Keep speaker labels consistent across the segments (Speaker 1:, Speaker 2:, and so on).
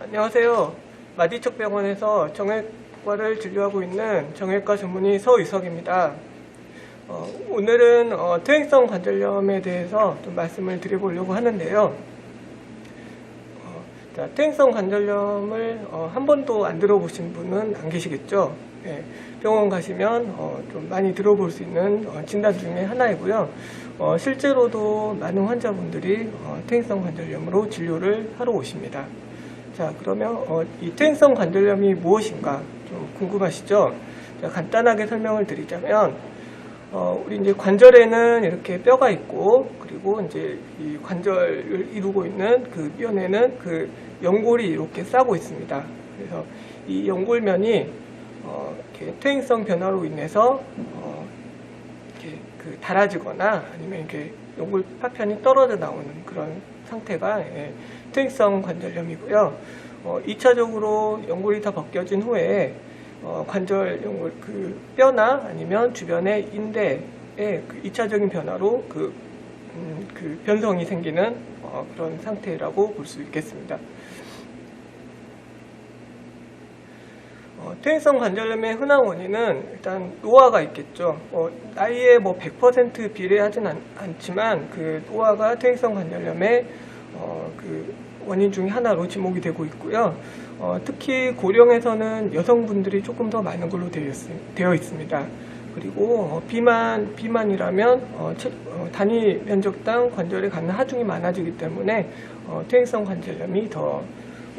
Speaker 1: 안녕하세요. 마디척병원에서 정형외과를 진료하고 있는 정형외과 전문의 서유석입니다. 오늘은 퇴행성 관절염에 대해서 좀 말씀을 드려보려고 하는데요. 퇴행성 관절염을 한 번도 안 들어보신 분은 안 계시겠죠. 네, 병원 가시면 좀 많이 들어볼 수 있는 진단 중에 하나이고요. 실제로도 많은 환자분들이 퇴행성 관절염으로 진료를 하러 오십니다. 자, 그러면 이 퇴행성 관절염이 무엇인가 좀 궁금하시죠? 자, 간단하게 설명을 드리자면 우리 이제 관절에는 이렇게 뼈가 있고, 그리고 이제 이 관절을 이루고 있는 그 뼈에는 그 연골이 이렇게 싸고 있습니다. 그래서 이 연골면이 이렇게 퇴행성 변화로 인해서 이렇게 그 닳아지거나 아니면 이렇게 연골 파편이 떨어져 나오는 그런 상태가 퇴행성 관절염이고요. 2차적으로 연골이 다 벗겨진 후에 관절 연골 그 뼈나 아니면 주변의 인대의 그 2차적인 변화로 그 변성이 생기는 그런 상태라고 볼 수 있겠습니다. 퇴행성 관절염의 흔한 원인은 일단 노화가 있겠죠. 나이에 100% 비례하진 않지만 그 노화가 퇴행성 관절염의 그 원인 중에 하나로 지목이 되고 있고요. 특히 고령에서는 여성분들이 조금 더 많은 걸로 되어 있습니다. 그리고 비만이라면 단위 면적당 관절에 갖는 하중이 많아지기 때문에 퇴행성 관절염이 더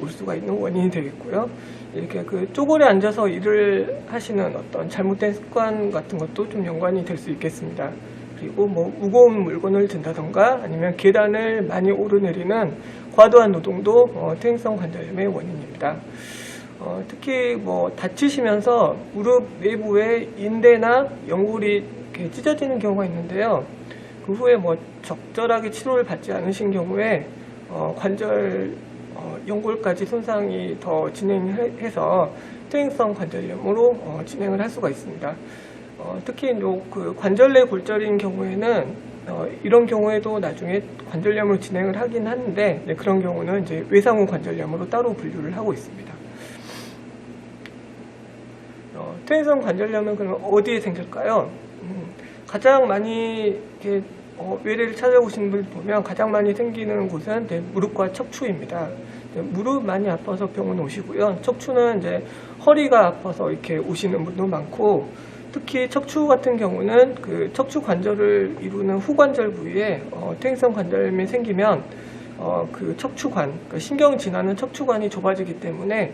Speaker 1: 올 수가 있는 원인이 되겠고요. 이렇게 그 쪼그려 앉아서 일을 하시는 어떤 잘못된 습관 같은 것도 좀 연관이 될 수 있겠습니다. 그리고 무거운 물건을 든다던가 아니면 계단을 많이 오르내리는 과도한 노동도 퇴행성 관절염의 원인입니다. 특히 다치시면서 무릎 내부에 인대나 연골이 이렇게 찢어지는 경우가 있는데요. 그 후에 적절하게 치료를 받지 않으신 경우에 관절 연골까지 손상이 더 진행해서 퇴행성 관절염으로 진행을 할 수가 있습니다. 특히 그 관절 내 골절인 경우에는 이런 경우에도 나중에 관절염으로 진행을 하긴 하는데 그런 경우는 이제 외상후 관절염으로 따로 분류를 하고 있습니다. 퇴행성 관절염은 그러면 어디에 생길까요? 가장 많이 이렇게 외래를 찾아오신 분 보면 가장 많이 생기는 곳은 무릎과 척추입니다. 무릎 많이 아파서 병원 오시고요. 척추는 이제 허리가 아파서 이렇게 오시는 분도 많고, 특히 척추 같은 경우는 그 척추 관절을 이루는 후관절 부위에 퇴행성 관절염이 생기면 그 척추관, 그러니까 신경 지나는 척추관이 좁아지기 때문에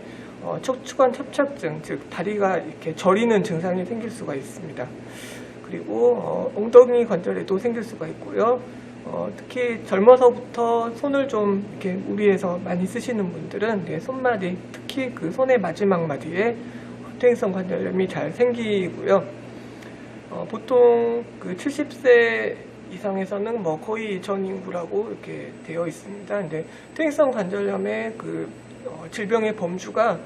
Speaker 1: 척추관 협착증, 즉 다리가 이렇게 저리는 증상이 생길 수가 있습니다. 그리고 엉덩이 관절에도 생길 수가 있고요. 특히 젊어서부터 손을 좀 이렇게 무리해서 많이 쓰시는 분들은 손마디, 특히 그 손의 마지막 마디에 퇴행성 관절염이 잘 생기고요. 보통 그 70세 이상에서는 거의 전 인구라고 이렇게 되어 있습니다. 근데 퇴행성 관절염의 그 질병의 범주가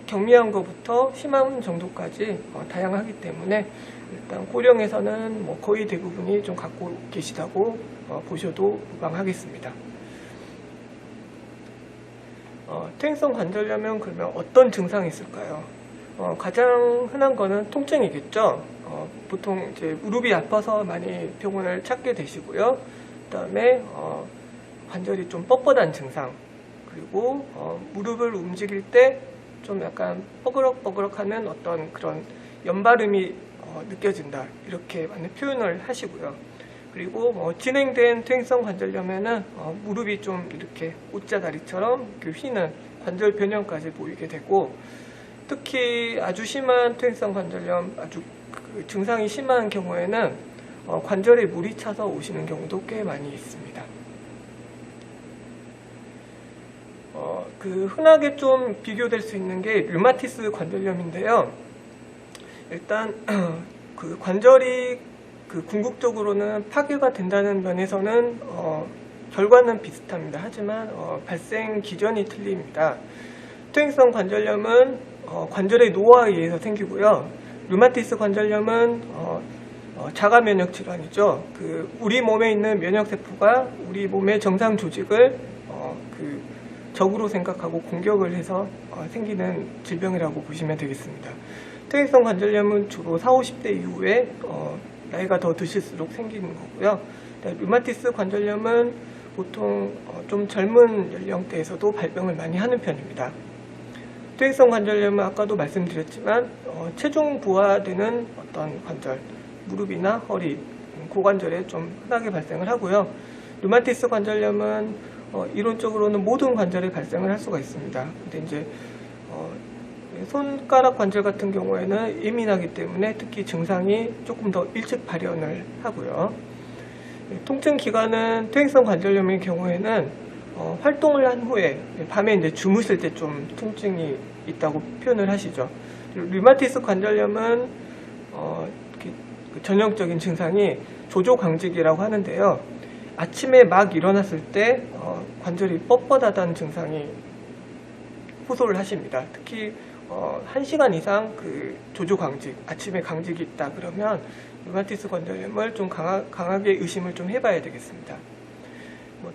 Speaker 1: 경미한 것부터 심한 정도까지 다양하기 때문에 일단 고령에서는 거의 대부분이 좀 갖고 계시다고 보셔도 무방하겠습니다. 퇴행성 관절염은 그러면 어떤 증상이 있을까요? 가장 흔한 거는 통증이겠죠. 보통 이제 무릎이 아파서 많이 병원을 찾게 되시고요. 그다음에 관절이 좀 뻣뻣한 증상, 그리고 무릎을 움직일 때 좀 약간 뻐그럭뻐그럭하는 어떤 그런 연발음이 느껴진다, 이렇게 많은 표현을 하시고요. 그리고 진행된 퇴행성 관절염에는 무릎이 좀 이렇게 옷자다리처럼 휘는 관절 변형까지 보이게 되고, 특히 아주 심한 퇴행성 관절염, 아주 그 증상이 심한 경우에는 관절에 물이 차서 오시는 경우도 꽤 많이 있습니다. 그 흔하게 좀 비교될 수 있는 게 류마티스 관절염인데요. 일단 그 관절이 그 궁극적으로는 파괴가 된다는 면에서는 결과는 비슷합니다. 하지만 발생 기전이 틀립니다. 퇴행성 관절염은 관절의 노화에 의해서 생기고요. 류마티스 관절염은 자가 면역 질환이죠. 그 우리 몸에 있는 면역 세포가 우리 몸의 정상 조직을 적으로 생각하고 공격을 해서 생기는 질병이라고 보시면 되겠습니다. 퇴행성 관절염은 주로 40, 50대 이후에 나이가 더 드실수록 생기는 거고요. 류마티스 관절염은 보통 좀 젊은 연령대에서도 발병을 많이 하는 편입니다. 퇴행성 관절염은 아까도 말씀드렸지만 체중 부하되는 어떤 관절, 무릎이나 허리, 고관절에 좀 흔하게 발생을 하고요. 류마티스 관절염은 이론적으로는 모든 관절에 발생을 할 수가 있습니다. 근데 이제 손가락 관절 같은 경우에는 예민하기 때문에 특히 증상이 조금 더 일찍 발현을 하고요. 통증 기간은 퇴행성 관절염의 경우에는 활동을 한 후에 밤에 이제 주무실 때 좀 통증이 있다고 표현을 하시죠. 류마티스 관절염은 전형적인 증상이 조조광직이라고 하는데요. 아침에 막 일어났을 때 관절이 뻣뻣하다는 증상이 호소를 하십니다. 특히 1시간 이상 그 조조광직, 아침에 강직이 있다 그러면 류마티스 관절염을 좀 강하게 의심을 좀 해봐야 되겠습니다.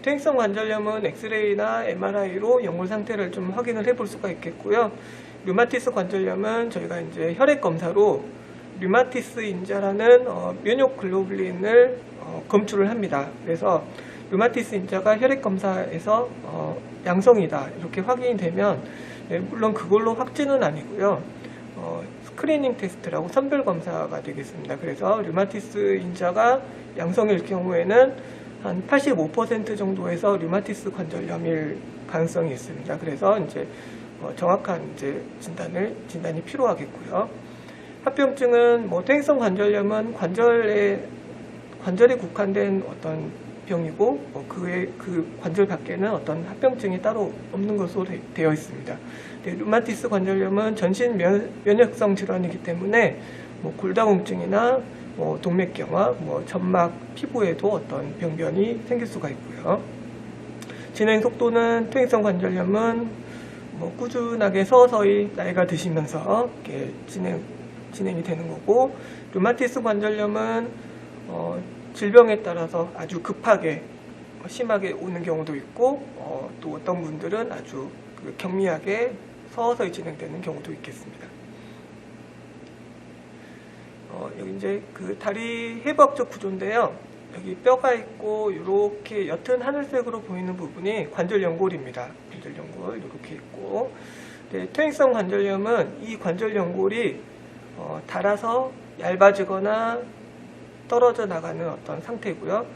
Speaker 1: 퇴행성 관절염은 엑스레이나 MRI로 연골 상태를 좀 확인을 해볼 수가 있겠고요. 류마티스 관절염은 저희가 이제 혈액 검사로 류마티스 인자라는 면역 글로불린을 검출을 합니다. 그래서 류마티스 인자가 혈액 검사에서 양성이다 이렇게 확인이 되면 물론 그걸로 확진은 아니고요. 스크리닝 테스트라고 선별 검사가 되겠습니다. 그래서 류마티스 인자가 양성일 경우에는 한 85% 정도에서 류마티스 관절염일 가능성이 있습니다. 그래서 이제 정확한 이제 진단이 필요하겠고요. 합병증은 퇴행성 관절염은 관절에 국한된 어떤 병이고 그 관절 밖에는 어떤 합병증이 따로 없는 것으로 되어 있습니다. 류마티스 관절염은 전신 면역성 질환이기 때문에 골다공증이나 동맥경화, 점막, 피부에도 어떤 병변이 생길 수가 있고요. 진행 속도는 퇴행성 관절염은 꾸준하게 서서히 나이가 드시면서 이렇게 진행이 되는 거고, 류마티스 관절염은 질병에 따라서 아주 급하게 심하게 오는 경우도 있고 또 어떤 분들은 아주 경미하게 서서히 진행되는 경우도 있겠습니다. 여기 이제 그 다리 해부학적 구조인데요. 여기 뼈가 있고 이렇게 옅은 하늘색으로 보이는 부분이 관절연골입니다. 관절연골 이렇게 있고, 퇴행성 관절염은 이 관절연골이 닳아서 얇아지거나 떨어져 나가는 어떤 상태고요.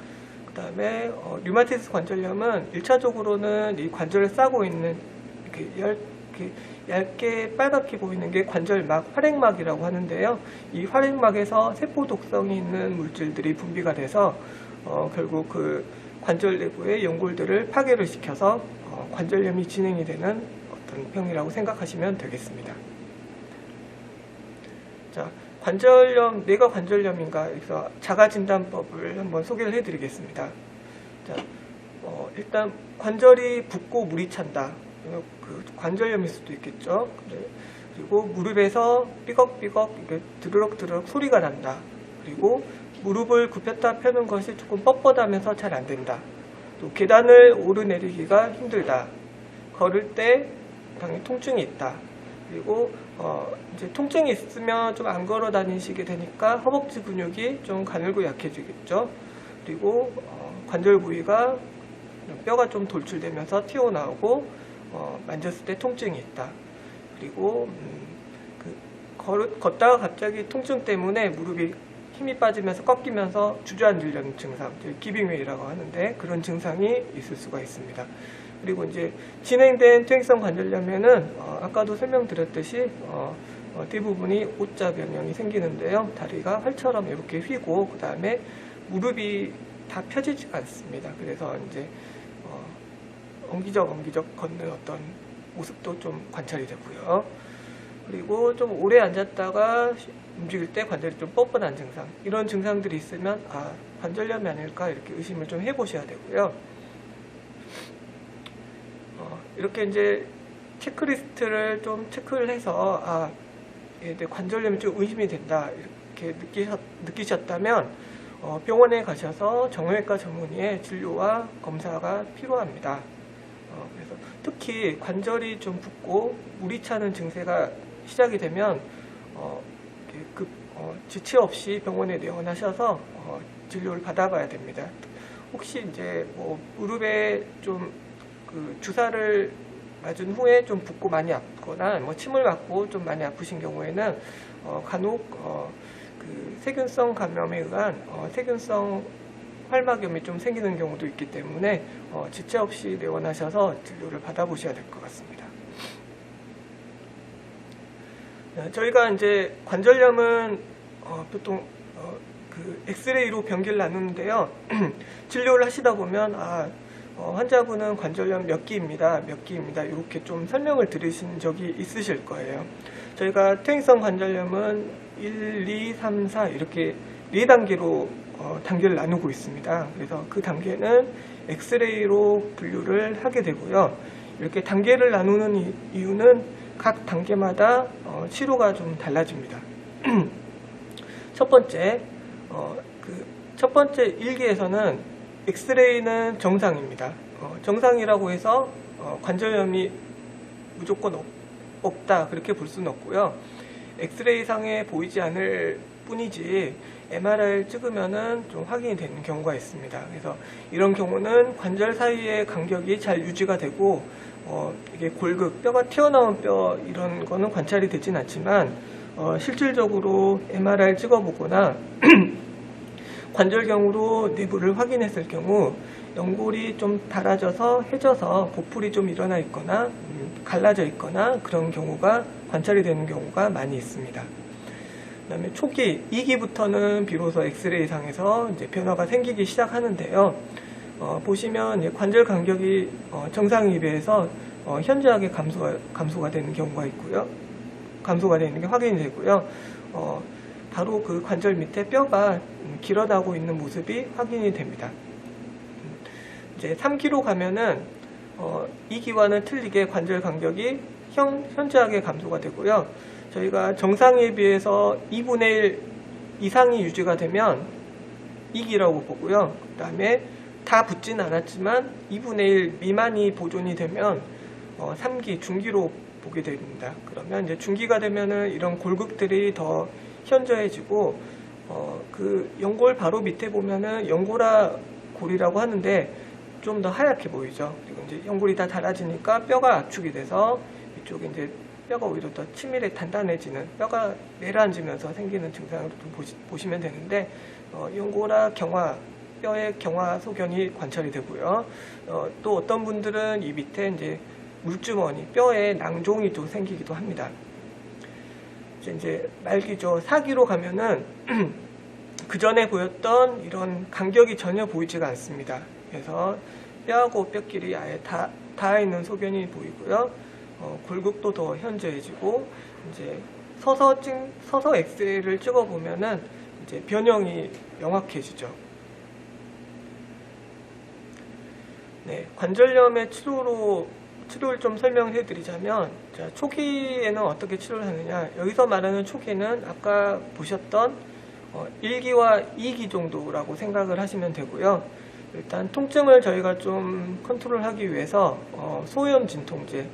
Speaker 1: 그 다음에 류마티스 관절염은 1차적으로는 이 관절을 싸고 있는 이렇게 얇게 빨갛게 보이는 게 관절막, 활액막이라고 하는데요. 이 활액막에서 세포 독성이 있는 물질들이 분비가 돼서 결국 그 관절 내부의 연골들을 파괴를 시켜서 관절염이 진행이 되는 어떤 병이라고 생각하시면 되겠습니다. 자, 관절염, 뇌가 관절염인가? 그래서 자가진단법을 한번 소개를 해드리겠습니다. 자, 일단 관절이 붓고 물이 찬다. 그 관절염일 수도 있겠죠. 그리고 무릎에서 삐걱삐걱 드르륵드르륵 소리가 난다. 그리고 무릎을 굽혔다 펴는 것이 조금 뻣뻣하면서 잘 안 된다. 또 계단을 오르내리기가 힘들다. 걸을 때 당연히 통증이 있다. 그리고 이제 통증이 있으면 좀 안 걸어 다니시게 되니까 허벅지 근육이 좀 가늘고 약해지겠죠. 그리고 관절 부위가 뼈가 좀 돌출되면서 튀어나오고 만졌을 때 통증이 있다. 그리고 걷다가 갑자기 통증 때문에 무릎이 힘이 빠지면서 꺾이면서 주저앉으려는 증상, 기빙웨이라고 하는데 그런 증상이 있을 수가 있습니다. 그리고 이제 진행된 퇴행성 관절염에는 아까도 설명드렸듯이 대부분이 O자 변형이 생기는데요. 다리가 활처럼 이렇게 휘고 그 다음에 무릎이 다 펴지지가 않습니다. 그래서 이제 엉기적 걷는 어떤 모습도 좀 관찰이 되고요. 그리고 좀 오래 앉았다가 움직일 때 관절이 좀 뻣뻣한 증상, 이런 증상들이 있으면 관절염이 아닐까 이렇게 의심을 좀 해보셔야 되고요. 이렇게 이제 체크리스트를 좀 체크를 해서 관절염이 좀 의심이 된다 이렇게 느끼셨다면 병원에 가셔서 정형외과 전문의의 진료와 검사가 필요합니다. 그래서 특히 관절이 좀 붓고 물이 차는 증세가 시작이 되면 지체 없이 병원에 내원하셔서 진료를 받아봐야 됩니다. 혹시 이제 뭐 무릎에 좀 그 주사를 맞은 후에 좀 붓고 많이 아프거나 뭐 침을 맞고 좀 많이 아프신 경우에는 간혹 그 세균성 감염에 의한 세균성 활막염이 좀 생기는 경우도 있기 때문에 지체 없이 내원하셔서 진료를 받아보셔야 될 것 같습니다. 저희가 이제 관절염은 보통 그 엑스레이로 병기를 나누는데요. 진료를 하시다 보면 환자분은 관절염 몇 기입니다. 이렇게 좀 설명을 들으신 적이 있으실 거예요. 저희가 퇴행성 관절염은 1, 2, 3, 4 이렇게 4단계로 단계를 나누고 있습니다. 그래서 그 단계는 엑스레이로 분류를 하게 되고요. 이렇게 단계를 나누는 이유는 각 단계마다 치료가 좀 달라집니다. 첫 번째 1기에서는 엑스레이는 정상입니다. 정상이라고 해서 관절염이 무조건 없다 그렇게 볼 수는 없고요. 엑스레이 상에 보이지 않을 뿐이지 MRI를 찍으면은 좀 확인이 되는 경우가 있습니다. 그래서 이런 경우는 관절 사이의 간격이 잘 유지가 되고 이게 골극, 뼈가 튀어나온 뼈 이런 거는 관찰이 되진 않지만 실질적으로 MRI를 찍어보거나 관절경으로 내부를 확인했을 경우 연골이 좀 닳아져서 해져서 보풀이 좀 일어나 있거나 갈라져 있거나 그런 경우가 관찰이 되는 경우가 많이 있습니다. 그 다음에 초기 2기부터는 비로소 엑스레이 상에서 이제 변화가 생기기 시작하는데요. 보시면 이제 관절 간격이 정상에 비해서 현저하게 감소가 되는 경우가 있고요. 감소가 되는 게 확인이 되고요. 바로 그 관절 밑에 뼈가 길어나고 있는 모습이 확인이 됩니다. 이제 3기로 가면은 2기와는 틀리게 관절 간격이 현저하게 감소가 되고요. 저희가 정상에 비해서 2분의 1 이상이 유지가 되면 2기라고 보고요. 그 다음에 다 붙진 않았지만 2분의 1 미만이 보존이 되면 3기, 중기로 보게 됩니다. 그러면 이제 중기가 되면은 이런 골극들이 더 현저해지고 그 연골 바로 밑에 보면은 연골화 골이라고 하는데 좀 더 하얗게 보이죠. 그리고 이제 연골이 다 닳아지니까 뼈가 압축이 돼서 이쪽에 이제 뼈가 오히려 더 치밀해 단단해지는 뼈가 내려앉으면서 생기는 증상으로 좀 보시면 되는데 연골화 경화 뼈의 경화 소견이 관찰이 되고요. 또 어떤 분들은 이 밑에 이제 물주머니 뼈에 낭종이 또 생기기도 합니다. 이제 말기죠. 4기로 가면은 그 전에 보였던 이런 간격이 전혀 보이지가 않습니다. 그래서 뼈하고 뼈끼리 아예 닿아 있는 소견이 보이고요. 골격도 더 현저해지고 이제 서서 엑스레이를 찍어 보면은 이제 변형이 명확해지죠. 네, 관절염의 치료를 좀 설명해 드리자면, 자, 초기에는 어떻게 치료를 하느냐. 여기서 말하는 초기는 아까 보셨던 1기와 2기 정도라고 생각을 하시면 되고요. 일단 통증을 저희가 좀 컨트롤하기 위해서 소염 진통제,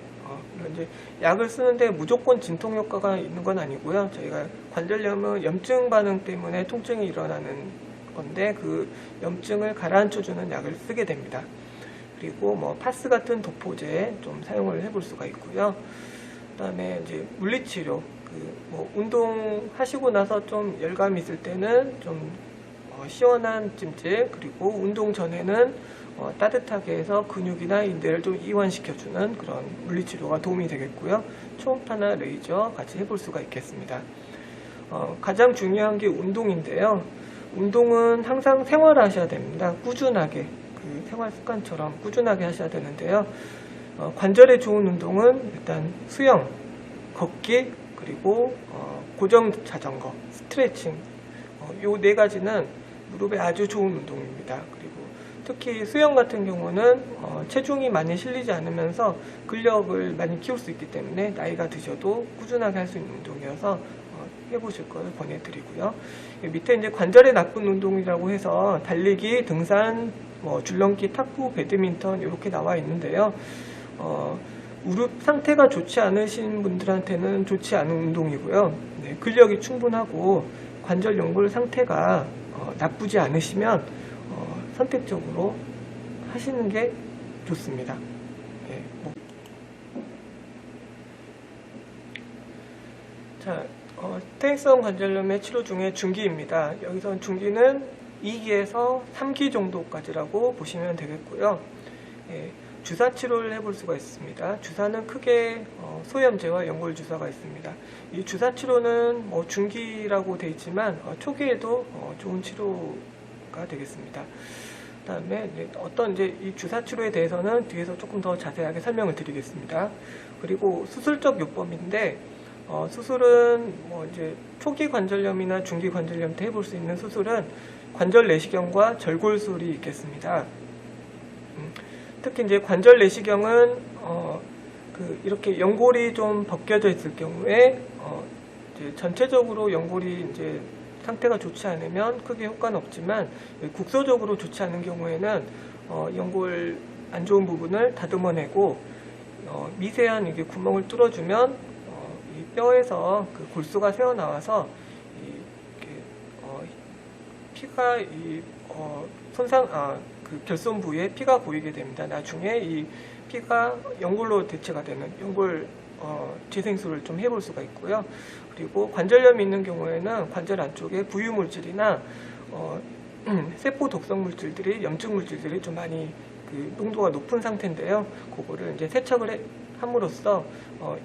Speaker 1: 이제 약을 쓰는데 무조건 진통 효과가 있는 건 아니고요. 저희가 관절염은 염증 반응 때문에 통증이 일어나는 건데 그 염증을 가라앉혀주는 약을 쓰게 됩니다. 그리고 뭐 파스 같은 도포제 좀 사용을 해볼 수가 있고요. 그다음에 이제 물리치료, 뭐 운동하시고 나서 좀 열감이 있을 때는 좀 시원한 찜질, 그리고 운동 전에는 따뜻하게 해서 근육이나 인대를 좀 이완시켜주는 그런 물리치료가 도움이 되겠고요. 초음파나 레이저 같이 해볼 수가 있겠습니다. 가장 중요한 게 운동인데요. 운동은 항상 생활하셔야 됩니다. 꾸준하게. 생활 습관처럼 꾸준하게 하셔야 되는데요. 관절에 좋은 운동은 일단 수영, 걷기, 그리고 고정 자전거, 스트레칭, 요 4가지는 무릎에 아주 좋은 운동입니다. 그리고 특히 수영 같은 경우는 체중이 많이 실리지 않으면서 근력을 많이 키울 수 있기 때문에 나이가 드셔도 꾸준하게 할 수 있는 운동이어서 해보실 걸 권해드리고요. 밑에 이제 관절에 나쁜 운동이라고 해서 달리기, 등산, 뭐 줄넘기, 탁구, 배드민턴 이렇게 나와 있는데요. 무릎 상태가 좋지 않으신 분들한테는 좋지 않은 운동이고요. 네, 근력이 충분하고 관절 연골 상태가 나쁘지 않으시면 선택적으로 하시는 게 좋습니다. 네, 자, 퇴행성 관절염의 치료 중에 중기입니다. 여기서 중기는 2기에서 3기 정도까지라고 보시면 되겠고요. 예, 주사 치료를 해볼 수가 있습니다. 주사는 크게 소염제와 연골 주사가 있습니다. 이 주사 치료는 중기라고 되어 있지만 초기에도 좋은 치료가 되겠습니다. 그다음에 어떤 이 주사 치료에 대해서는 뒤에서 조금 더 자세하게 설명을 드리겠습니다. 그리고 수술적 요법인데 수술은 이제 초기 관절염이나 중기 관절염 때 해볼 수 있는 수술은 관절 내시경과 절골술이 있겠습니다. 특히 이제 관절 내시경은 이렇게 연골이 좀 벗겨져 있을 경우에 이제 전체적으로 연골이 이제 상태가 좋지 않으면 크게 효과는 없지만 국소적으로 좋지 않은 경우에는 연골 안 좋은 부분을 다듬어내고 미세한 이게 구멍을 뚫어주면 이 뼈에서 그 골수가 새어 나와서 피가 그 결손 부위에 피가 고이게 됩니다. 나중에 이 피가 연골로 대체가 되는 연골 재생술을 좀 해볼 수가 있고요. 그리고 관절염이 있는 경우에는 관절 안쪽에 부유 물질이나 세포 독성 물질들이 염증 물질들이 좀 많이 그 농도가 높은 상태인데요. 그거를 이제 세척을 함으로써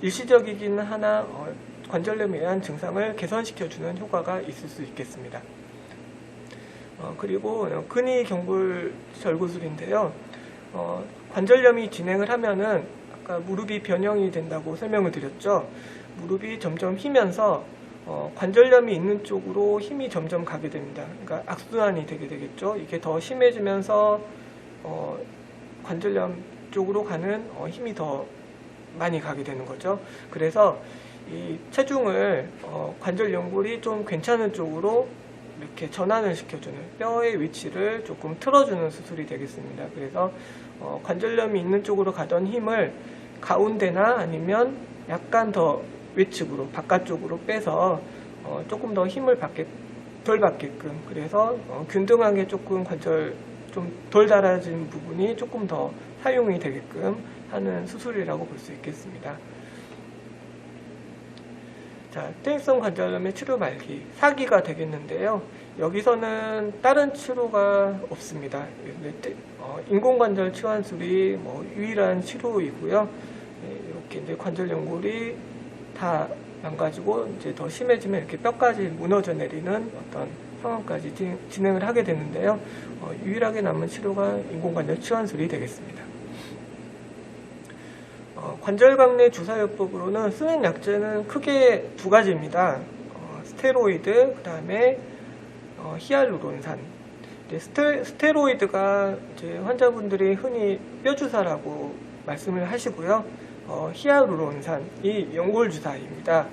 Speaker 1: 일시적이긴 하나 관절염에 의한 증상을 개선시켜주는 효과가 있을 수 있겠습니다. 그리고 근위 경골 절골술인데요. 관절염이 진행을 하면은 아까 무릎이 변형이 된다고 설명을 드렸죠. 무릎이 점점 휘면서 관절염이 있는 쪽으로 힘이 점점 가게 됩니다. 그러니까 악순환이 되게 되겠죠. 이게 더 심해지면서 관절염 쪽으로 가는 힘이 더 많이 가게 되는 거죠. 그래서 이 체중을 관절 연골이 좀 괜찮은 쪽으로 이렇게 전환을 시켜주는 뼈의 위치를 조금 틀어주는 수술이 되겠습니다. 그래서 관절염이 있는 쪽으로 가던 힘을 가운데나 아니면 약간 더 외측으로 바깥쪽으로 빼서 조금 더 힘을 덜 받게끔, 그래서 균등하게 조금 관절 좀 덜 닳아진 부분이 조금 더 사용이 되게끔 하는 수술이라고 볼 수 있겠습니다. 자, 퇴행성 관절염의 치료 말기 4기가 되겠는데요. 여기서는 다른 치료가 없습니다. 인공관절 치환술이 유일한 치료이고요. 이렇게 이제 관절 연골이 다 망가지고 이제 더 심해지면 이렇게 뼈까지 무너져 내리는 어떤 상황까지 진행을 하게 되는데요. 유일하게 남은 치료가 인공관절 치환술이 되겠습니다. 관절광내 주사요법으로는 쓰는 약제는 크게 두 가지입니다. 스테로이드, 그 다음에 히알루론산. 스테로이드가 이제 환자분들이 흔히 뼈주사라고 말씀을 하시고요. 히알루론산이 연골주사입니다.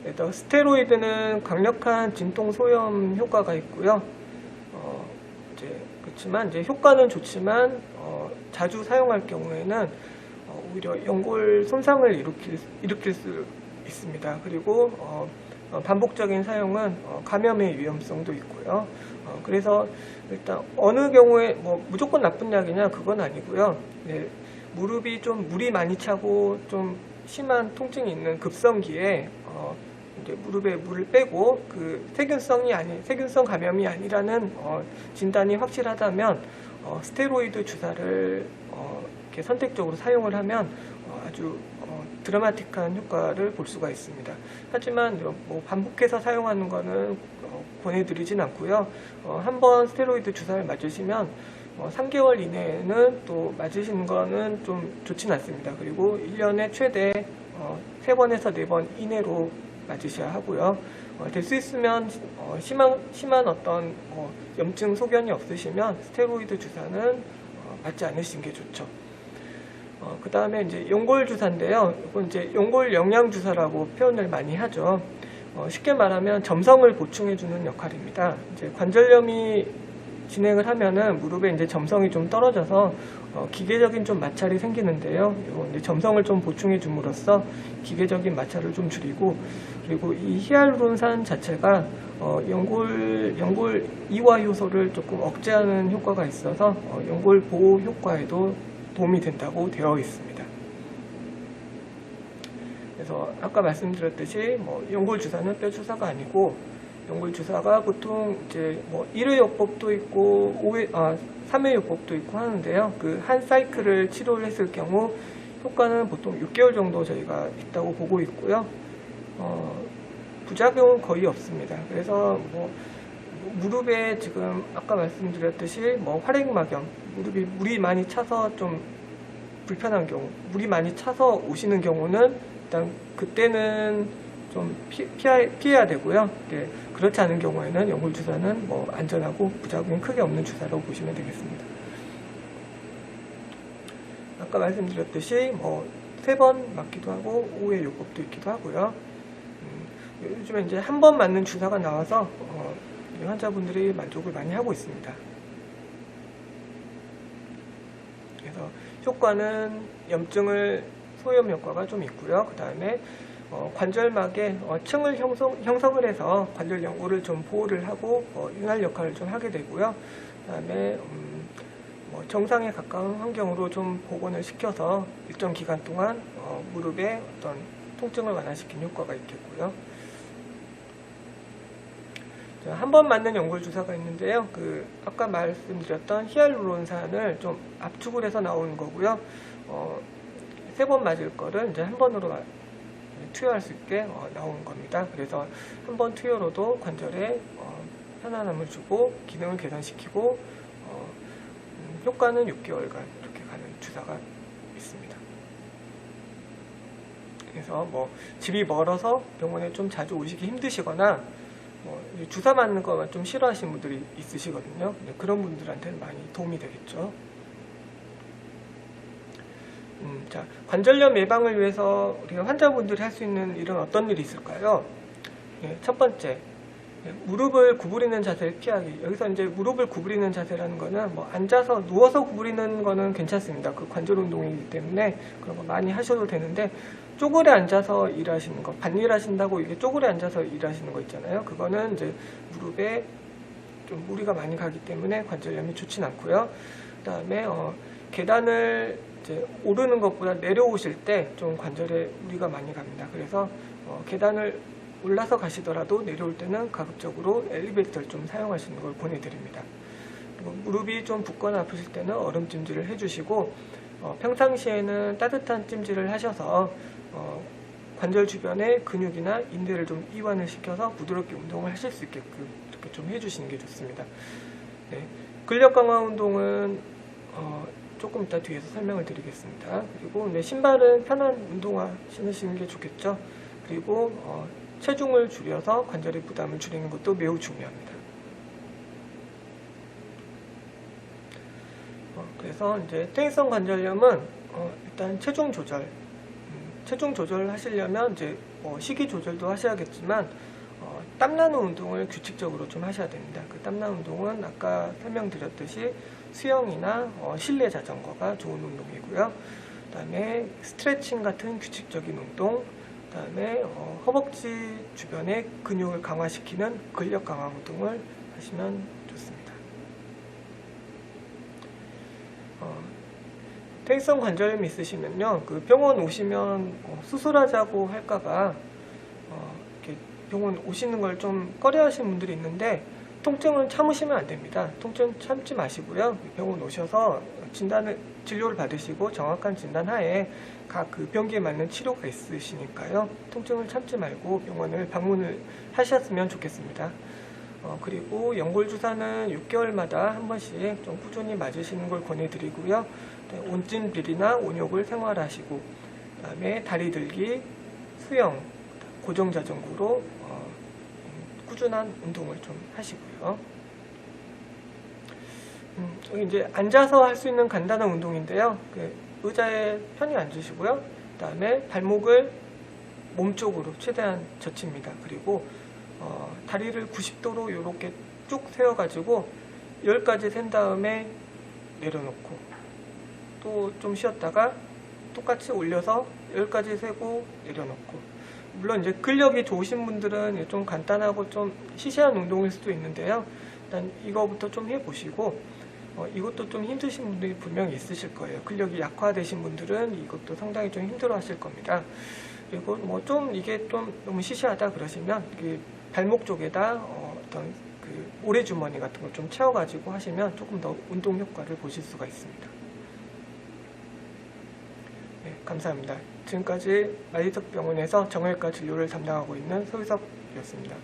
Speaker 1: 그래서 스테로이드는 강력한 진통 소염 효과가 있고요. 그렇지만 이제 효과는 좋지만 자주 사용할 경우에는 오히려 연골 손상을 일으킬 수 있습니다. 그리고 반복적인 사용은 감염의 위험성도 있고요. 그래서 일단 어느 경우에 무조건 나쁜 약이냐 그건 아니고요. 네, 무릎이 좀 물이 많이 차고 좀 심한 통증이 있는 급성기에 이제 무릎에 물을 빼고 그 세균성 감염이 아니라는 진단이 확실하다면 스테로이드 주사를 이렇게 선택적으로 사용을 하면 아주 드라마틱한 효과를 볼 수가 있습니다. 하지만 반복해서 사용하는 거는 권해드리진 않고요. 한번 스테로이드 주사를 맞으시면 3개월 이내에는 또 맞으시는 거는 좀 좋진 않습니다. 그리고 1년에 최대 3번에서 4번 이내로 맞으셔야 하고요. 될 수 있으면 심한 어떤 염증 소견이 없으시면 스테로이드 주사는 맞지 않으시는 게 좋죠. 그 다음에 이제 연골 주사인데요. 이건 이제 연골 영양 주사라고 표현을 많이 하죠. 쉽게 말하면 점성을 보충해주는 역할입니다. 이제 관절염이 진행을 하면은 무릎에 이제 점성이 좀 떨어져서 기계적인 좀 마찰이 생기는데요. 이제 점성을 좀 보충해 줌으로써 기계적인 마찰을 좀 줄이고, 그리고 이 히알루론산 자체가 연골 이와 효소를 조금 억제하는 효과가 있어서 연골 보호 효과에도 도움이 된다고 되어 있습니다. 그래서 아까 말씀드렸듯이 연골 주사는 뼈 주사가 아니고, 연골 주사가 보통 이제 1회요법도 있고 3회요법도 있고 하는데요. 그 한 사이클을 치료를 했을 경우 효과는 보통 6개월 정도 저희가 있다고 보고 있고요. 부작용은 거의 없습니다. 그래서 무릎에 지금 아까 말씀드렸듯이 활액막염, 무릎이 물이 많이 차서 좀 불편한 경우, 물이 많이 차서 오시는 경우는 일단 그때는 좀 피해야 되고요. 네, 그렇지 않은 경우에는 연골 주사는 안전하고 부작용이 크게 없는 주사라고 보시면 되겠습니다. 아까 말씀드렸듯이 3번 맞기도 하고 5회 요법도 있기도 하고요. 요즘에 이제 한 번 맞는 주사가 나와서 환자분들이 만족을 많이 하고 있습니다. 그래서 효과는 염증을 소염 효과가 좀 있고요. 그 다음에 관절막에 층을 형성을 해서 관절 연골을 좀 보호를 하고 윤활 역할을 좀 하게 되고요. 그 다음에 정상에 가까운 환경으로 좀 복원을 시켜서 일정 기간 동안 무릎의 어떤 통증을 완화시키는 효과가 있겠고요. 한 번 맞는 연골 주사가 있는데요. 아까 말씀드렸던 히알루론산을 좀 압축을 해서 나오는 거고요. 3번 맞을 거를 이제 한 번으로 투여할 수 있게 나오는 겁니다. 그래서 한 번 투여로도 관절에 편안함을 주고 기능을 개선시키고 효과는 6개월간 이렇게 가는 주사가 있습니다. 그래서 집이 멀어서 병원에 좀 자주 오시기 힘드시거나 주사 맞는 거만 좀 싫어하시는 분들이 있으시거든요. 그런 분들한테는 많이 도움이 되겠죠. 자, 관절염 예방을 위해서 우리가 환자분들이 할 수 있는 일은 어떤 일이 있을까요? 첫 번째, 무릎을 구부리는 자세를 피하기. 여기서 이제 무릎을 구부리는 자세라는 거는 앉아서 누워서 구부리는 거는 괜찮습니다. 그 관절 운동이기 때문에 그런 거 많이 하셔도 되는데, 쪼그려 앉아서 일하시는 거, 반일 하신다고 이게 쪼그려 앉아서 일하시는 거 있잖아요. 그거는 이제 무릎에 좀 무리가 많이 가기 때문에 관절염이 좋진 않고요. 그 다음에 계단을 이제 오르는 것보다 내려오실 때 좀 관절에 무리가 많이 갑니다. 그래서 계단을 올라서 가시더라도 내려올 때는 가급적으로 엘리베이터를 좀 사용하시는 걸 권해드립니다. 그리고 무릎이 좀 붓거나 아프실 때는 얼음 찜질을 해주시고, 평상시에는 따뜻한 찜질을 하셔서 관절 주변의 근육이나 인대를 좀 이완을 시켜서 부드럽게 운동을 하실 수 있게끔 이렇게 좀 해주시는 게 좋습니다. 네. 근력 강화 운동은 조금 이따 뒤에서 설명을 드리겠습니다. 그리고 신발은 편한 운동화 신으시는 게 좋겠죠. 그리고 체중을 줄여서 관절의 부담을 줄이는 것도 매우 중요합니다. 그래서 이제 퇴행성 관절염은 일단 체중 조절 하시려면 이제 식이 조절도 하셔야겠지만 땀나는 운동을 규칙적으로 좀 하셔야 됩니다. 그 땀나는 운동은 아까 설명드렸듯이 수영이나 실내 자전거가 좋은 운동이고요. 그 다음에 스트레칭 같은 규칙적인 운동, 그 다음에 허벅지 주변의 근육을 강화시키는 근력 강화 운동을 하시면 좋습니다. 퇴행성 관절염이 있으시면요, 그 병원 오시면 수술하자고 할까봐 이렇게 병원 오시는 걸 좀 꺼려하시는 분들이 있는데, 통증은 참으시면 안 됩니다. 통증 참지 마시고요, 병원 오셔서 진료를 받으시고 정확한 진단 하에 각 그 병기에 맞는 치료가 있으시니까요, 통증을 참지 말고 병원을 방문을 하셨으면 좋겠습니다. 그리고 연골 주사는 6개월마다 한 번씩 좀 꾸준히 맞으시는 걸 권해드리고요. 온찜 비리나 온욕을 생활하시고, 그다음에 다리 들기, 수영, 고정 자전거로 꾸준한 운동을 좀 하시고요. 여기 이제 앉아서 할 수 있는 간단한 운동인데요. 의자에 편히 앉으시고요. 그다음에 발목을 몸쪽으로 최대한 젖힙니다. 그리고 다리를 90도로 이렇게 쭉 세워가지고 10가지 센 다음에 내려놓고 또 좀 쉬었다가 똑같이 올려서 10가지 세고 내려놓고, 물론 이제 근력이 좋으신 분들은 좀 간단하고 좀 시시한 운동일 수도 있는데요. 일단 이거부터 좀 해보시고, 이것도 좀 힘드신 분들이 분명히 있으실 거예요. 근력이 약화되신 분들은 이것도 상당히 좀 힘들어 하실 겁니다. 그리고 뭐 좀 이게 좀 너무 시시하다 그러시면 그 발목 쪽에다 어떤 그 모래주머니 같은 걸 좀 채워가지고 하시면 조금 더 운동 효과를 보실 수가 있습니다. 네, 감사합니다. 지금까지 마이석병원에서 정형외과 진료를 담당하고 있는 서유석이었습니다.